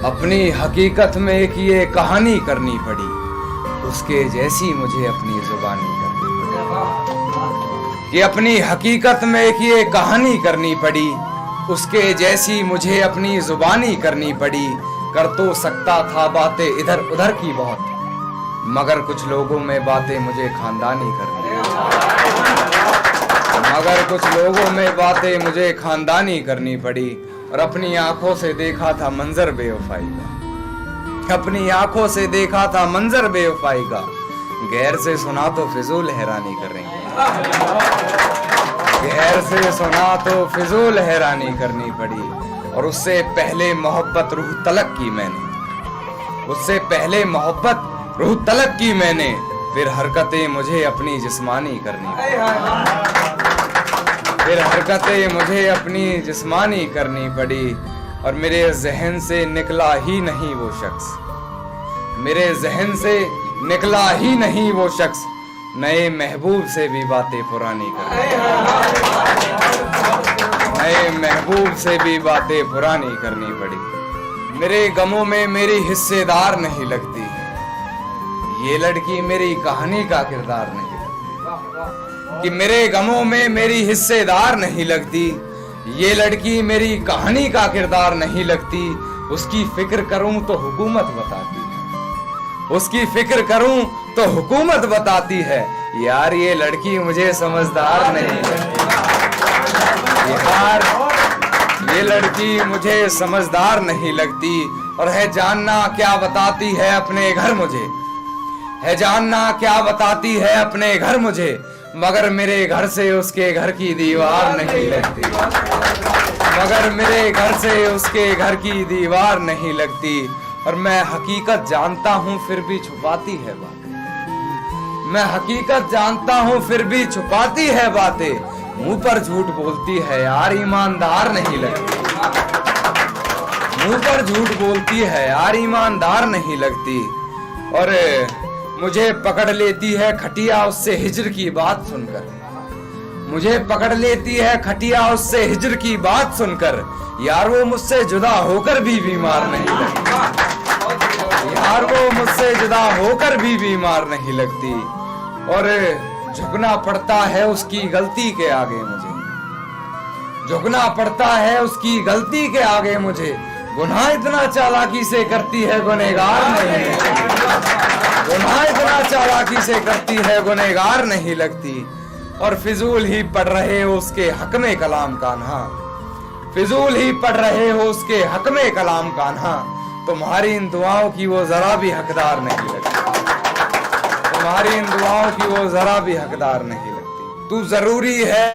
अपनी हकीकत में एक ये कहानी करनी पड़ी, उसके जैसी मुझे अपनी जुबानी करनी पड़ी। कि अपनी हकीकत में एक ये कहानी करनी पड़ी, उसके जैसी मुझे अपनी जुबानी करनी पड़ी। कर तो सकता था बातें इधर उधर की बहुत, मगर कुछ लोगों में बातें मुझे खानदानी करनी मगर कुछ लोगों में बातें मुझे खानदानी करनी पड़ी। और अपनी आंखों से देखा था मंजर बेवफाई का, अपनी आंखों से देखा था मंजर बेवफाई का। गैर से सुना तो फिजूल हैरानी कर रही, गैर से सुना तो फिजूल हैरानी करनी पड़ी। और उससे पहले मोहब्बत रूह तलक की मैंने, उससे पहले मोहब्बत रूह तलक की मैंने। फिर हरकतें मुझे अपनी जिस्मानी करनी पड़ी, फिर हरकतें मुझे अपनी जिस्मानी करनी पड़ी। और मेरे जहन से निकला ही नहीं वो शख्स, मेरे जहन से निकला ही नहीं वो शख्स। नए महबूब से भी बातें पुरानी करनी, नए महबूब से भी बातें पुरानी करनी पड़ी। मेरे गमों में मेरी हिस्सेदार नहीं लगती, ये लड़की मेरी कहानी का किरदार नहीं लगती। कि मेरे गमों में मेरी हिस्सेदार नहीं लगती, ये लड़की मेरी कहानी का किरदार नहीं लगती। उसकी फिक्र करूं तो हुकूमत बताती है, उसकी फिक्र करूं तो हुकूमत बताती है। यार ये लड़की मुझे समझदार नहीं लगती, यार ये लड़की मुझे समझदार नहीं लगती। और है जानना क्या बताती है अपने घर मुझे, है जानना क्या बताती है अपने घर मुझे। मगर मेरे घर से उसके घर की दीवार नहीं लगती, मगर मेरे घर से उसके घर की दीवार नहीं लगती। और मैं हकीकत जानता हूँ फिर भी छुपाती है बातें, मैं हकीकत जानता हूँ फिर भी छुपाती है बातें। मुंह पर झूठ बोलती है यार ईमानदार नहीं लगती, मुंह पर झूठ बोलती है यार ईमानदार नहीं लगती। और मुझे पकड़ लेती है खटिया उससे हिजर की बात सुनकर, मुझे पकड़ लेती है खटिया उससे हिजर की बात सुनकर। यार वो मुझसे जुदा होकर भी बीमार नहीं लगती, यार वो मुझसे जुदा होकर भी बीमार नहीं लगती। और झुकना पड़ता है उसकी गलती के आगे मुझे, झुकना पड़ता है उसकी गलती के आगे मुझे। गुनाह इतना चालाकी से करती है गुनहगार नहीं, गुनाह इतना चालाकी से करती है गुनहगार नहीं लगती। और फिजूल ही पढ़ रहे हो उसके हक में कलाम कान्हा, फिजूल ही पढ़ रहे हो उसके हक में कलाम कान्हा। तुम्हारी इन दुआओं की वो जरा भी हकदार नहीं लगती, तुम्हारी इन दुआओं की वो जरा भी हकदार नहीं लगती। तू जरूरी है